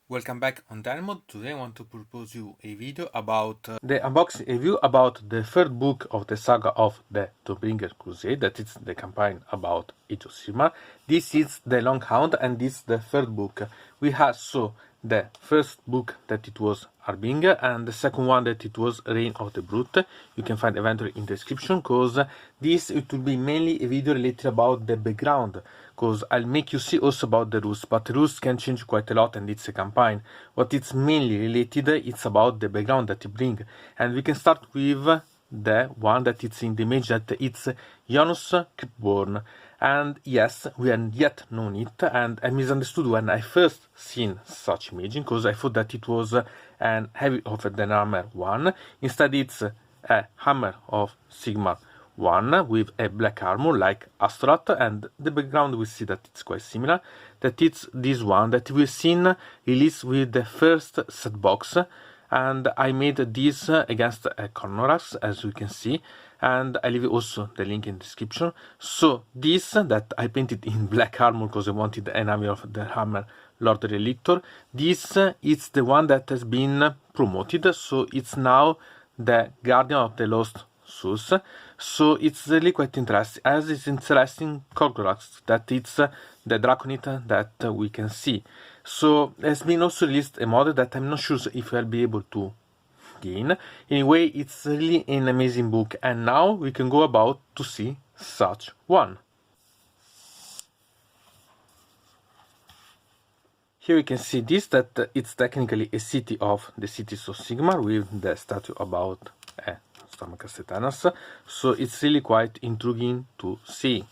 Welcome back on Diorama. Today I want to propose you a video about the unboxing review about the third book of the saga of the Dawnbringer Crusade, that is the campaign about Age of Sigmar. This is the Long Hound and this is the third book. We have the first book that it was Harbinger and the second one that it was Reign of the Brute. You can find eventually in the description, because it will be mainly a video related about the background, because I'll make you see also about the rules, but the rules can change quite a lot and it's a campaign. What it's mainly related, it's about the background that you bring. And we can start with the one that it's in the image, that it's Ionus born. And yes, we hadn't yet known it, and I misunderstood when I first seen such imaging, because I thought that it was an heavy of the armor 1. Instead it's a hammer of Sigmar 1 with a black armor like Astolat, and the background we see that it's quite similar, that it's this one that we've seen released with the first set box. And I made this against a Kragnos, as you can see, and I leave also the link in the description. So this that I painted in black armor because I wanted an army of the hammer Lord Relictor, this is the one that has been promoted, so it's now the Guardian of the Lost Souls. So it's really quite interesting, as it's interesting Kragnos, that it's the Draconite that we can see. So there's been also released a model that I'm not sure if I'll be able to gain. Anyway, it's really an amazing book, and now we can go about to see such one. Here you can see this, that it's technically a city of the cities of Sigmar with the statue about Aqshy. So it's really quite intriguing to see.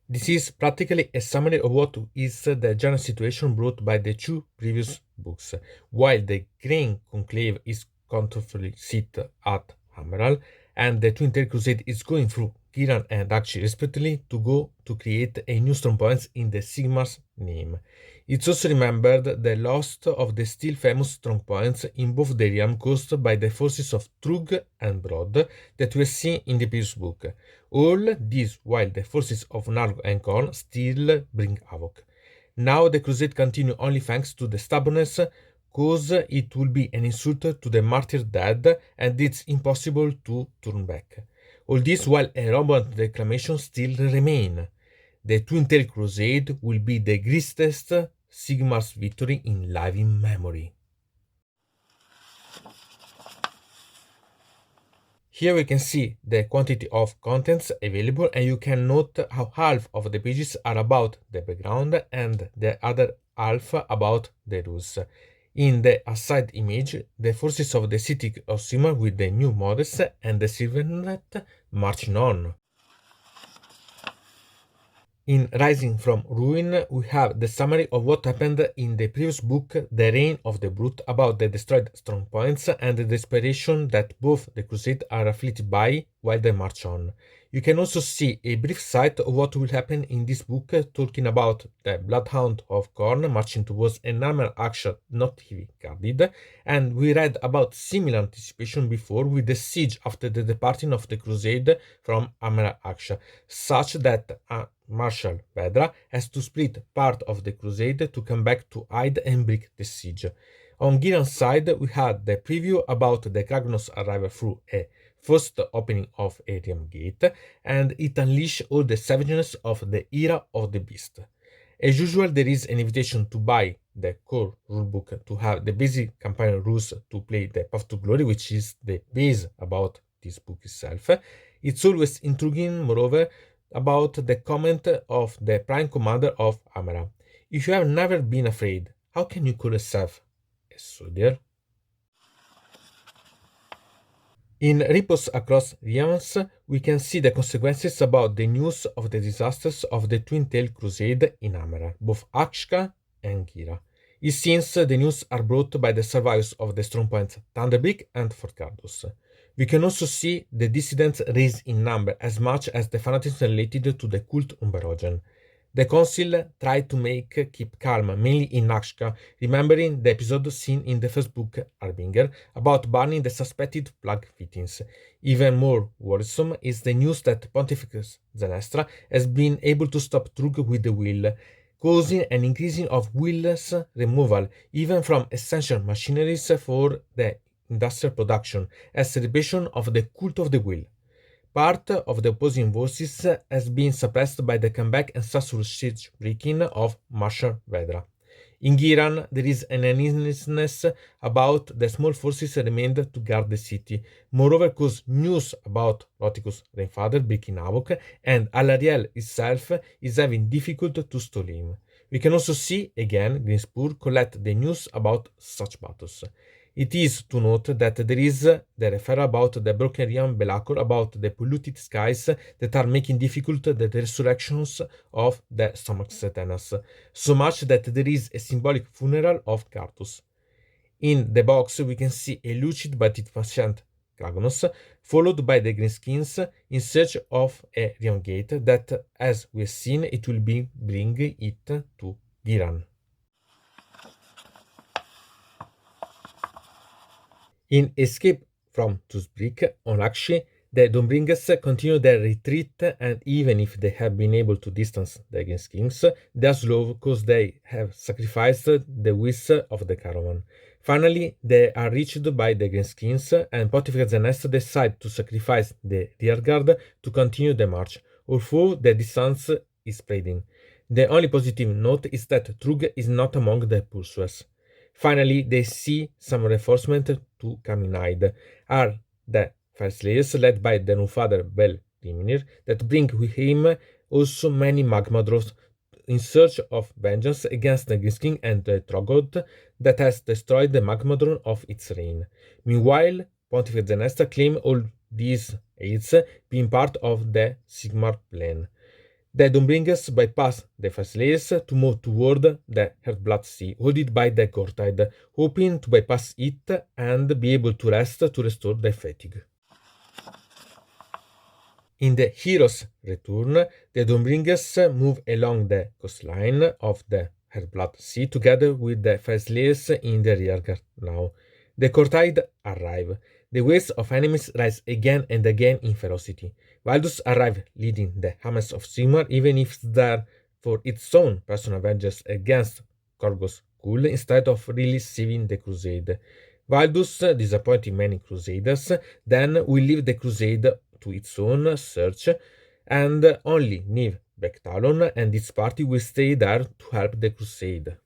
This is practically a summary of what is the general situation brought by the two previous books. While the Green Conclave is comfortably sit at Emerald, and the Twin Tail Crusade is going through Ghyran and Aqshy respectively to go to create a new strong points in the Sigmar's name. It's also remembered the loss of the still famous strong points in both the realm caused by the forces of Trug and Broad that we see in the previous book. All this while the forces of Narg and Korn still bring havoc. Now the crusade continue only thanks to the stubbornness, cause it will be an insult to the martyr dead and it's impossible to turn back. All this while a robot reclamation still remain. The Twin Tail Crusade will be the greatest Sigmar's victory in living memory. Here we can see the quantity of contents available, and you can note how half of the pages are about the background and the other half about the rules. In the aside image, the forces of the city of Sigmar with the new models and the Silvernet marching on. In Rising from Ruin, we have the summary of what happened in the previous book, The Reign of the Brute, about the destroyed strongpoints and the desperation that both the Crusade are afflicted by while they march on. You can also see a brief sight of what will happen in this book, talking about the Bloodhound of Korn marching towards an armored Aqshy not heavy guarded, and we read about similar anticipation before with the siege after the departing of the Crusade from armored Aqshy, such that Marshal Vedra has to split part of the crusade to come back to hide and break the siege. On Ghyran's side, we had the preview about the Kragnos arrival through a first opening of a realm gate, and it unleashed all the savageness of the era of the beast. As usual, there is an invitation to buy the core rulebook to have the basic campaign rules to play the Path to Glory, which is the base about this book itself. It's always intriguing, moreover, about the comment of the Prime Commander of Amara. If you have never been afraid, how can you call yourself a soldier? In Ripples Across Realms, we can see the consequences about the news of the disasters of the Twin Tail Crusade in Amara, both Aqshy and Ghyran. It seems the news are brought by the survivors of the strongpoints Thunderbrick and Fort Kragnos. We can also see the dissidents raised in number as much as the fanatics related to the cult Umberogen. The council tried to keep calm, mainly in Aqshy, remembering the episode seen in the first book, Harbinger, about burning the suspected plug fittings. Even more worrisome is the news that Pontifex Zenestra has been able to stop Trug with the will, causing an increasing of wills removal, even from essential machineries for the industrial production, as celebration of the cult of the will. Part of the opposing voices has been suppressed by the comeback and successful siege breaking of Marshal Vedra. In Ghyran, there is an uneasiness about the small forces remained to guard the city. Moreover, cause news about Roticus' grandfather breaking havoc, and Alariel itself is having difficulty to stall him. We can also see, again, Greenspur collect the news about such battles. It is to note that there is the referral about the broken realm Belacor, about the polluted skies that are making difficult the resurrections of the stomach Satanas, so much that there is a symbolic funeral of Cartus. In the box, we can see a lucid but impatient Kragnos, followed by the Greenskins in search of a realm gate that, as we've seen, it will bring it to Ghyran. In Escape from Tusbrik on Aqshy, the Dawnbringers continue their retreat, and even if they have been able to distance the Kings, they are slow because they have sacrificed the whisk of the caravan. Finally, they are reached by the Greenskins, and Pontifex Zenestra decide to sacrifice the rearguard to continue the march, although the distance is spreading. The only positive note is that Trug is not among the pursuers. Finally, they see some reinforcement to Caminide, are the Fireslayers led by the new father Valdus that bring with him also many Magmadroths in search of vengeance against the Griskin and the Trogod that has destroyed the Magmadron of its reign. Meanwhile, Pontifex Zenestra claim all these aids being part of the Sigmar plan. The Dawnbringers bypass the Fireslayers to move toward the Earthblood Sea, holded by the Goretide, hoping to bypass it and be able to rest to restore their fatigue. In the Hero's Return, the Dawnbringers move along the coastline of the Earthblood Sea together with the Fireslayers in the rearguard now. The Goretide arrive. The waves of enemies rise again and again in ferocity. Valdus arrive leading the Age of Sigmar, even if it's there for its own personal vengeance against Korgos Kul instead of really saving the crusade. Valdus, disappointing many crusaders, then will leave the crusade to its own search, and only Niv Bektalon and its party will stay there to help the crusade.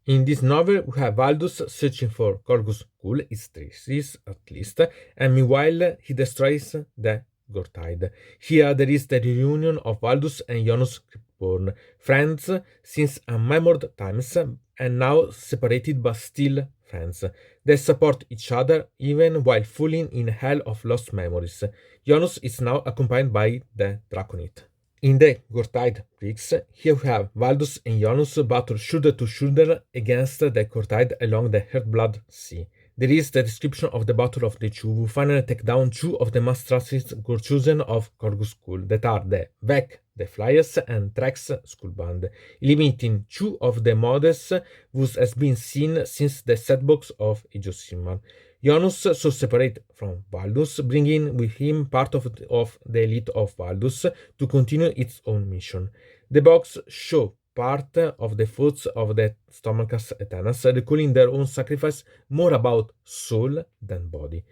In this novel, we have Valdus searching for Korgos Kul, its traces at least, and meanwhile he destroys the Goretide. Here there is the reunion of Valdus and Ionus Cryptborn, friends since unmemored times, and now separated but still friends. They support each other even while falling in hell of lost memories. Ionus is now accompanied by the Draconid. In the Goretide Prix, here we have Valdus and Ionus battle shoulder to shoulder against the Goretide along the Earthblood Sea. There is the description of the Battle of the Two, who finally take down two of the mastrasis chosen of Korgos Kul, that are the Vec, the Flyers, and Trex Skullband, eliminating two of the models who has been seen since the setbox of Age of Sigmar. Ionus so separate from Valdus, bringing with him part of the elite of Valdus to continue its own mission. The box show part of the thoughts of the Stomachus Eternas, recalling their own sacrifice more about soul than body.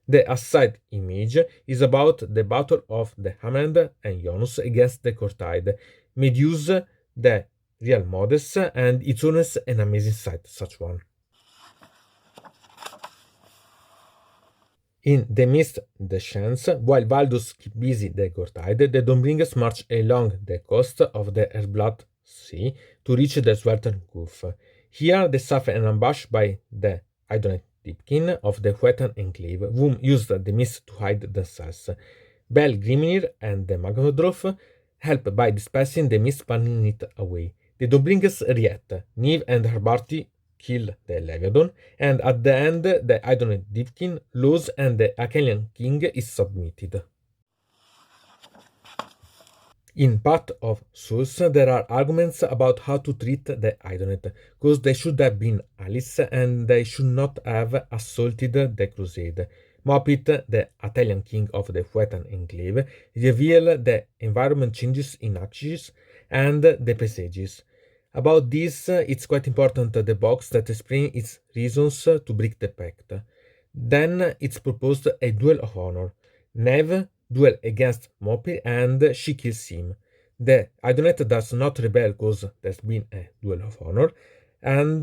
The aside image is about the battle of the Hamend and Ionus against the Goretide, made use the real models, and it's always an amazing sight, such one. In the midst the chance, while Valdus keep busy the Goretide, the Dawnbringers march along the coast of the Earthblood Sea to reach the Sweltern Gulf. Here they suffer an ambush by the Idonite Deepkin of the Whetan Enclave, whom used the mist to hide themselves. Bel Grimnir and the Magmadroth help by dispersing the mist, burning it away. The Dawnbringers react. Niv and her party kill the Leviathan, and at the end the Idonite Deepkin lose and the Achaean king is submitted. In Path of Souls, there are arguments about how to treat the Idonet, because they should have been allies and they should not have assaulted the Crusade. Mopit, the Italian king of the Fuetan enclave, revealed the environment changes in Aqshy and the Presages. About this, it's quite important the box that explains its reasons to break the pact. Then it's proposed a duel of honor. Neve duel against Mopi and she kills him. The Idonet does not rebel because there's been a duel of honor, and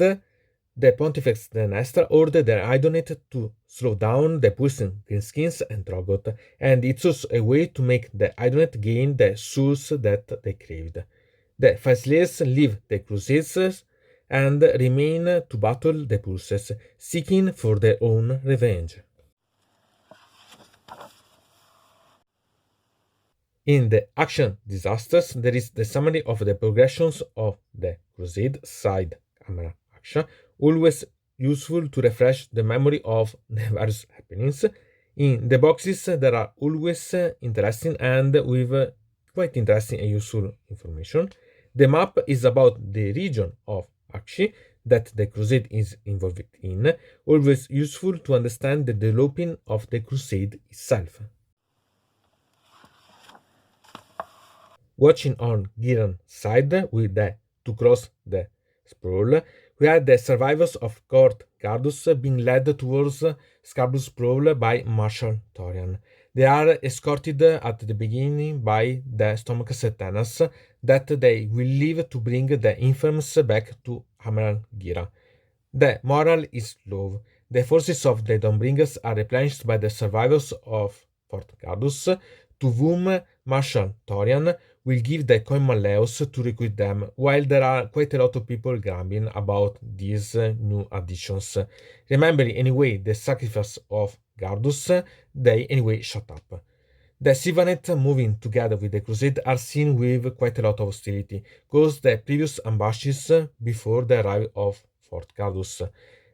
the Pontifex the Nestor ordered the Idonet to slow down the pulsing Greenskins and Drogot, and it's also a way to make the Idonet gain the souls that they craved. The Faceless leave the Crusades and remain to battle the Pulses, seeking for their own revenge. In the action disasters, there is the summary of the progressions of the Crusade side camera action, always useful to refresh the memory of the various happenings. In the boxes, there are always interesting and with quite interesting and useful information. The map is about the region of Aqshy that the Crusade is involved in, always useful to understand the developing of the Crusade itself. Watching on Ghyran side with the to cross the sprawl, we had the survivors of Court Gardus being led towards Scarborough Sprawl by Marshal Torian. They are escorted at the beginning by the Stomach Satanas that they will leave to bring the infants back to Hamran Gira. The moral is low. The forces of the Dawnbringers are replenished by the survivors of Fort Gardus, to whom Marshal Torian will give the coin Malleus to recruit them, while there are quite a lot of people grumbling about these new additions. Remembering anyway the sacrifice of Gardus, they anyway shut up. The Sylvanet moving together with the Crusade are seen with quite a lot of hostility, because the previous ambushes before the arrival of Fort Gardus.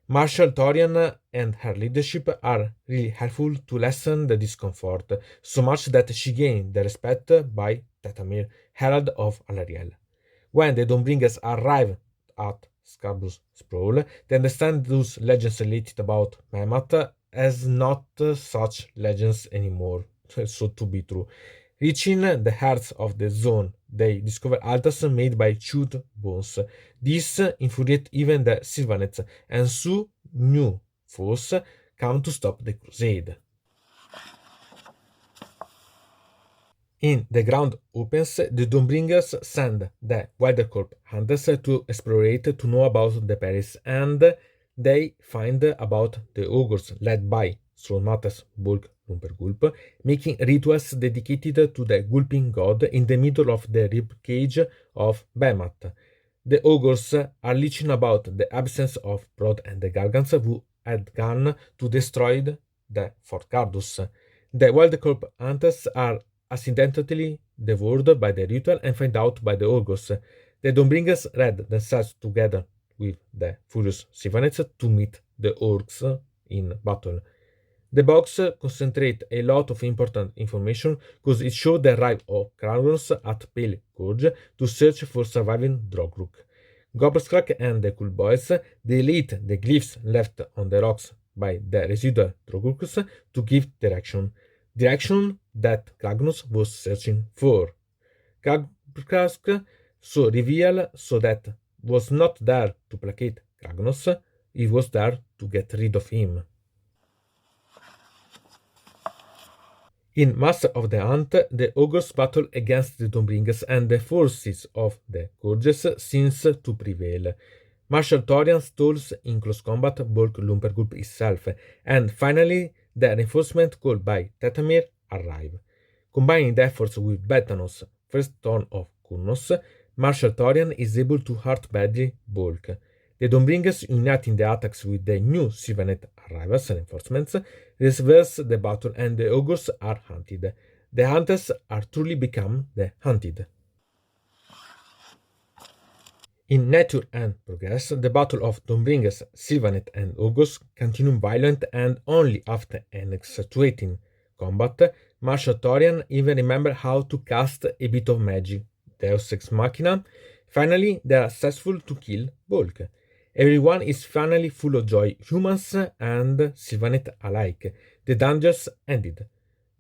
Marshal Torian and her leadership are really helpful to lessen the discomfort, so much that she gained the respect by Tetamir, Herald of Alariel. When the Dawnbringers arrive at Scarborough Sprawl, they understand those legends related about Mehmet as not such legends anymore, so to be true. Reaching the hearts of the zone, they discover altars made by chewed bones. This infuriates even the Sylvanets, and so new foes come to stop the crusade. In the ground opens, the Dawnbringers send the Wildercorp hunters to explore to know about the Paris, and they find about the ogres led by Strollmater's Bulk Lumpergulp, making rituals dedicated to the gulping god in the middle of the ribcage of Behemoth. The ogres are leeching about the absence of Prod and the Gargants who had gone to destroy the Fort Gardus. The Wildercorp hunters are accidentally devoured by the ritual and find out by the ogres. The Dawnbringers read themselves together with the furious Sylvanets to meet the orcs in battle. The box concentrates a lot of important information because it shows the arrival of Kragnos at Pale Gorge to search for surviving Drogruk. Goblskrak and the Cool Boys delete the glyphs left on the rocks by the residual Drogruks to give direction that Kragnos was searching for. Kragnos so reveal so that was not there to placate Kragnos, he was there to get rid of him. In Master of the Hunt, the ogres battle against the Dawnbringers and the forces of the Gorges seems to prevail. Marshal Torian stalls in close combat Bulk Lumpergulp itself, and finally the reinforcement called by Tetamir arrive. Combining the efforts with Betanos' first turn of Kurnos, Marshal Torian is able to hurt badly Bulk. The Dawnbringers, uniting the attacks with the new Sylvanet arrivals and reinforcements, reverse the battle and the ogres are hunted. The hunters are truly become the hunted. In Nature and Progress, the battle of Dawnbringers, Sylvanet and ogres continue violent, and only after an exasperating combat, Martial Torian even remember how to cast a bit of magic, Deus Ex Machina. Finally, they are successful to kill Bulk. Everyone is finally full of joy, humans and Sylvanet alike. The dangers ended.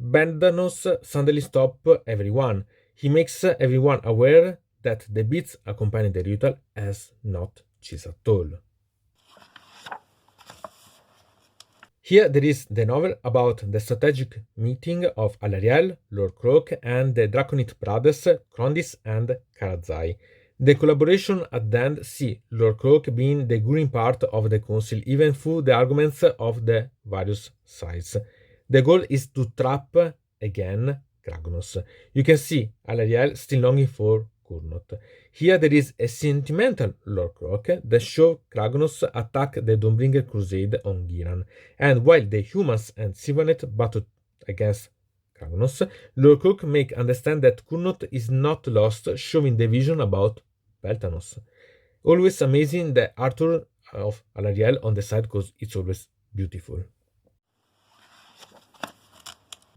Bandanos suddenly stop everyone. He makes everyone aware that the beats accompanying the ritual has not cheese at all. Here there is the novel about the strategic meeting of Alariel, Lord Croak, and the Draconid brothers Krondis and Karazai. The collaboration at the end see Lord Croak being the green part of the council even through the arguments of the various sides. The goal is to trap again Kragnos. You can see Alariel still longing for Kurnot. Here there is a sentimental Lord Croak that shows Kragnos attack the Dawnbringer Crusade on Ghyran. And while the humans and Sylvanet battled against Kragnos, Lord Croak make understand that Kurnot is not lost, showing the vision about Peltanos. Always amazing the Arthur of Alariel on the side because it's always beautiful.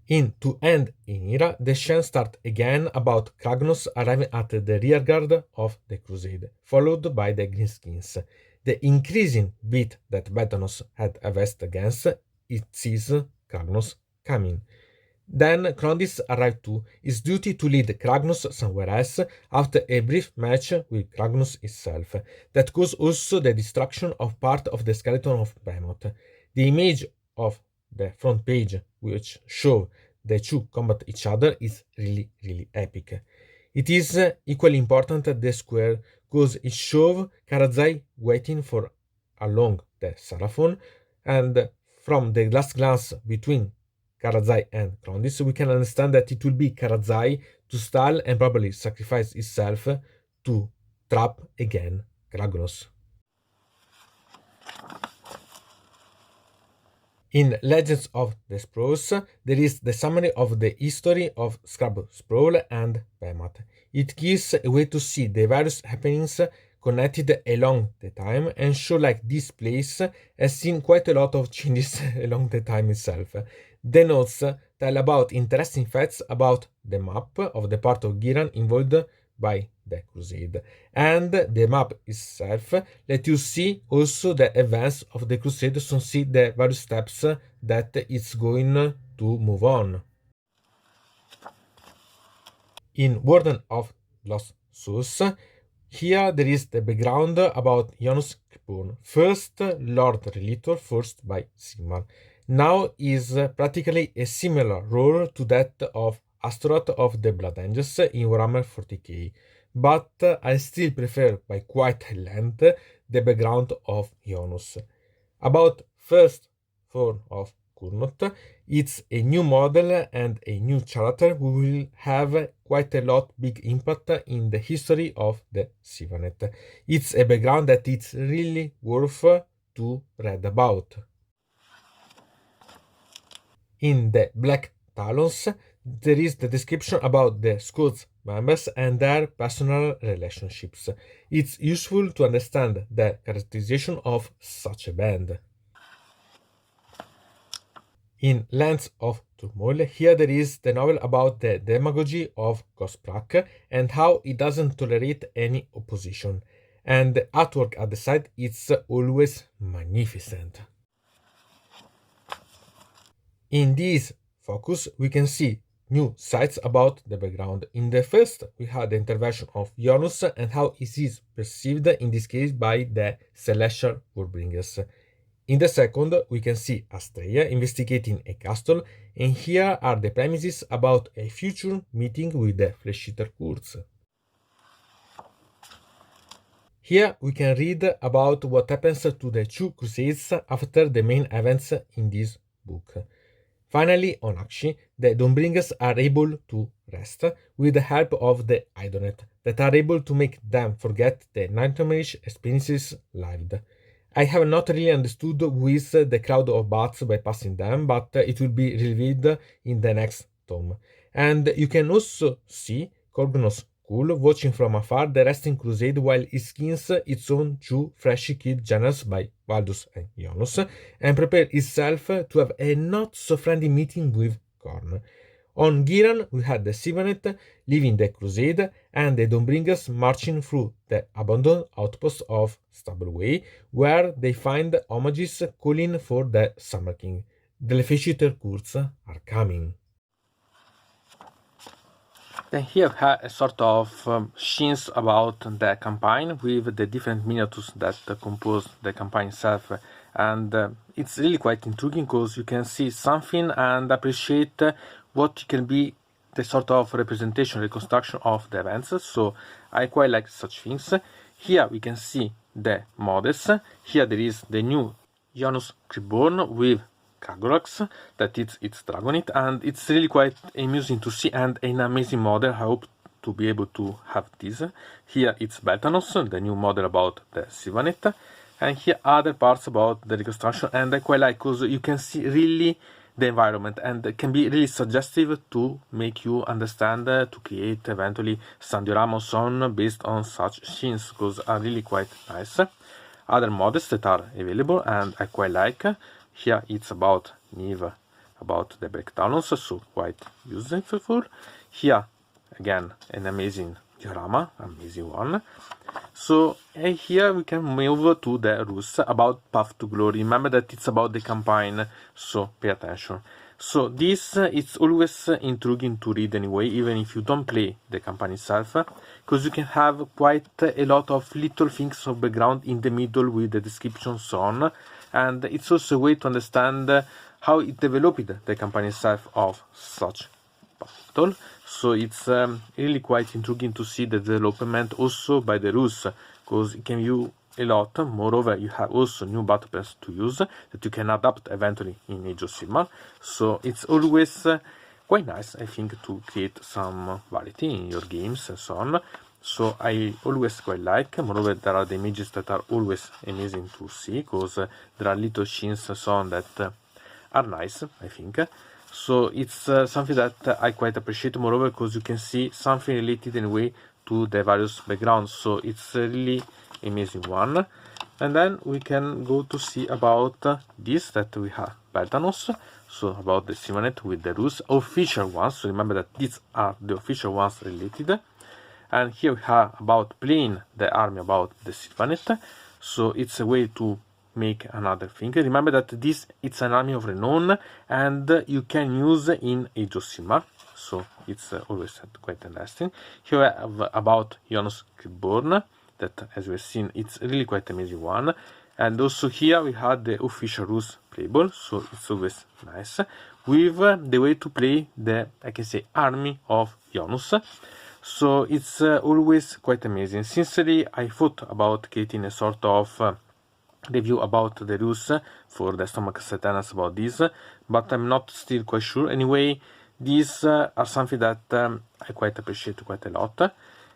In To End in Era, the chants start again about Kragnos arriving at the rearguard of the crusade, followed by the Greenskins. The increasing beat that Peltanos had a vest against, it sees Kragnos coming. Then Krondis arrived too, his duty to lead Kragnos somewhere else after a brief match with Kragnos itself. That caused also the destruction of part of the skeleton of Behemoth. The image of the front page, which show the two combat each other, is really epic. It is equally important at the square because it shows Karazai waiting for along the Seraphon, and from the last glance between Karazai and Krondis, we can understand that it will be Karazai to stall and probably sacrifice itself to trap again Kragnos. In Legends of the Sprawls, there is the summary of the history of Scrub Sprawl and Behemoth. It gives a way to see the various happenings connected along the time and show like this place has seen quite a lot of changes along the time itself. The notes tell about interesting facts about the map of the part of Ghyran involved by the crusade, and the map itself let you see also the events of the crusade, so see the various steps that it's going to move on. In Warden of Lost Souls, here there is the background about Ionus Kipurn, first Lord Relictor forced by Sigmar. Now is practically a similar role to that of Astaroth of the Blood Angels in Warhammer 40k, but I still prefer by quite a length the background of Ionus. About first form of Kurnot, it's a new model and a new character who will have quite a lot big impact in the history of the Sylvanet. It's a background that it's really worth to read about. In the Black Talons, there is the description about the squad's members and their personal relationships. It's useful to understand the characterization of such a band. In Lands of Turmoil, here there is the novel about the demagogy of Gosprak and how it doesn't tolerate any opposition. And the artwork at the side is always magnificent. In this focus, we can see new sites about the background. In the first, we had the intervention of Ionus and how it is perceived in this case by the Celestial Warbringers. In the second, we can see Astrea investigating a castle, and here are the premises about a future meeting with the Flesh Eater Kurz. Here we can read about what happens to the two crusades after the main events in this book. Finally, on Aqshy, the Dawnbringers are able to rest with the help of the Idonet that are able to make them forget the nightmarish experiences lived. I have not really understood who is the crowd of bats by passing them, but it will be revealed in the next tome. And you can also see Kragnos cool watching from afar the resting crusade while he skins its own two freshly killed generals by Valdus and Ionus and prepare itself to have a not so friendly meeting with Khorne. On Ghyran, we had the Sylvanet leaving the Crusade and the Dawnbringers marching through the abandoned outpost of Stabbleway, where they find homages calling for the Summer King. The future courts are coming. Then here we have a sort of scenes about the campaign with the different miniatures that compose the campaign itself, and it's really quite intriguing because you can see something and appreciate what can be the sort of representation, reconstruction of the events. So I quite like such things. Here we can see the models. Here there is the new Ionus Reborn with Kragnos, that it's Dragonite, and it's really quite amusing to see and an amazing model. I hope to be able to have this. Here it's Valdus, the new model about the Sylvanet, and here other parts about the reconstruction, and I quite like because you can see really the environment and it can be really suggestive to make you understand, to create eventually some diorama so on based on such scenes, because are really quite nice. Other models that are available and I quite like. Here it's about Nive, about the breakdowns, so quite useful. Here again an amazing diorama, amazing one. So here we can move to the rules about Path to Glory. Remember that it's about the campaign, so pay attention. So this it's always intriguing to read anyway, even if you don't play the campaign itself, because you can have quite a lot of little things of background in the middle with the description so on, and it's also a way to understand how it developed the campaign itself of such battle. So it's really quite intriguing to see the development also by the rules, because it can view a lot. Moreover, you have also new battle plans to use that you can adapt eventually in Age of Sigmar. So it's always quite nice, I think, to create some variety in your games and so on. So I always quite like. Moreover, there are the images that are always amazing to see, because there are little scenes and so on that are nice, I think. So it's something that I quite appreciate, moreover, because you can see something related in a way to the various backgrounds. So it's a really amazing one. And then we can go to see about this that we have Valdus. So about the Sylvanet with the rules, official ones. So remember that these are the official ones related. And here we have about playing the army about the Sylvanet. So it's a way to make another thing. Remember that this it's an army of renown and you can use in Age of Sigmar. So it's always quite interesting. Here we have about Ionus Reborn, that as we've seen it's really quite amazing one. And also here we had the official rules playable, so it's always nice with the way to play the, I can say, army of Ionus. So it's always quite amazing. Sincerely, I thought about creating a sort of review about the rules for the Stomach Satanas about this, but I'm not still quite sure. Anyway, these are something that I quite appreciate quite a lot.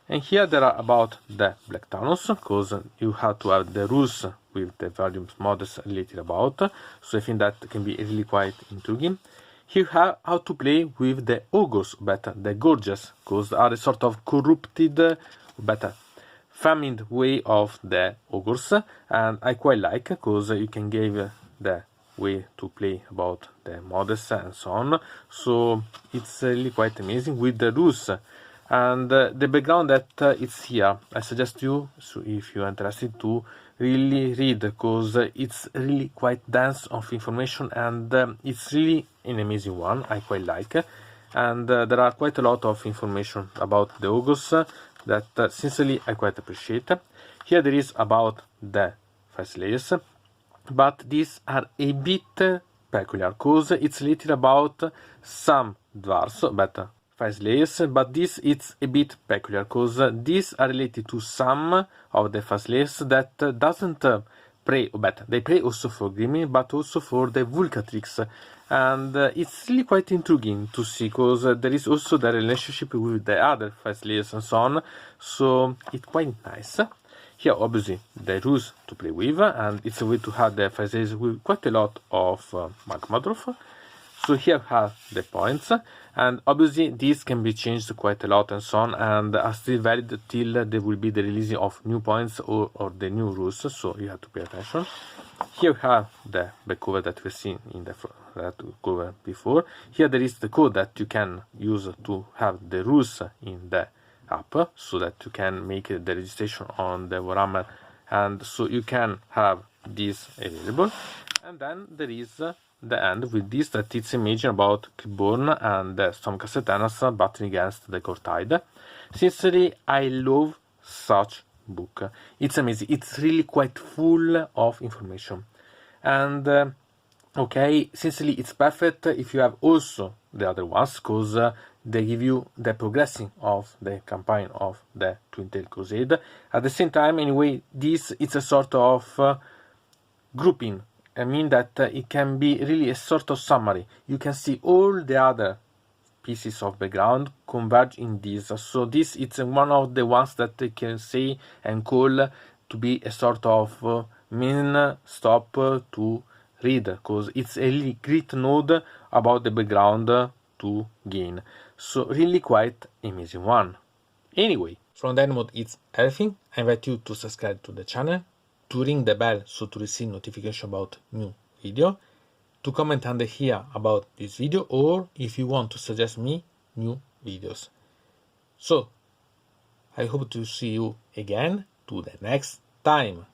And here there are about the Black Thanos, because you have to have the rules with the volumes models related about. So I think that can be really quite intriguing. Here you have how to play with the ogres, but the gorgeous, because they are a sort of corrupted, but famined way of the ogres, and I quite like, because you can give the way to play about the models and so on. So it's really quite amazing with the rules. And the background that it's here, I suggest you, so if you're interested, to really read, because it's really quite dense of information and it's really an amazing one. I quite like. And there are quite a lot of information about the ogres that sincerely I quite appreciate. Here there is about the Face layers, but these are a bit peculiar, because it's related about some dwarfs, but Face layers, but this it's a bit peculiar, because these are related to some of the Face layers that doesn't pray, but they pray also for Grimmy, but also for the Vulcatrix. And it's really quite intriguing to see, because there is also the relationship with the other Face layers and so on. So it's quite nice. Here obviously the rules to play with, and it's a way to have the Face layers with quite a lot of magma dwarf. So here we have the points, and obviously these can be changed quite a lot and so on, and are still valid till there will be the release of new points or the new rules, so you have to pay attention. Here we have the back cover that we've seen in the that we covered before. Here there is the code that you can use to have the rules in the app, so that you can make the registration on the Warhammer, and so you can have this available. And then there is the end with this, that it's imagine about Clipboard and the Stormcast Eternals battling against the Goretide. Sincerely, I love such book. It's amazing. It's really quite full of information. And okay, sincerely, it's perfect if you have also the other ones, because they give you the progressing of the campaign of the Twin-Tail Crusade. At the same time, anyway, this it's a sort of grouping. I mean that it can be really a sort of summary. You can see all the other pieces of background converge in this. So this it's one of the ones that they can say and call to be a sort of main stop to read, because it's a really great node about the background to gain. So really quite amazing one. Anyway, from that mode it's everything. I invite you to subscribe to the channel, to ring the bell so to receive notification about new video, to comment under here about this video, or if you want to suggest me new videos. So I hope to see you again to the next time.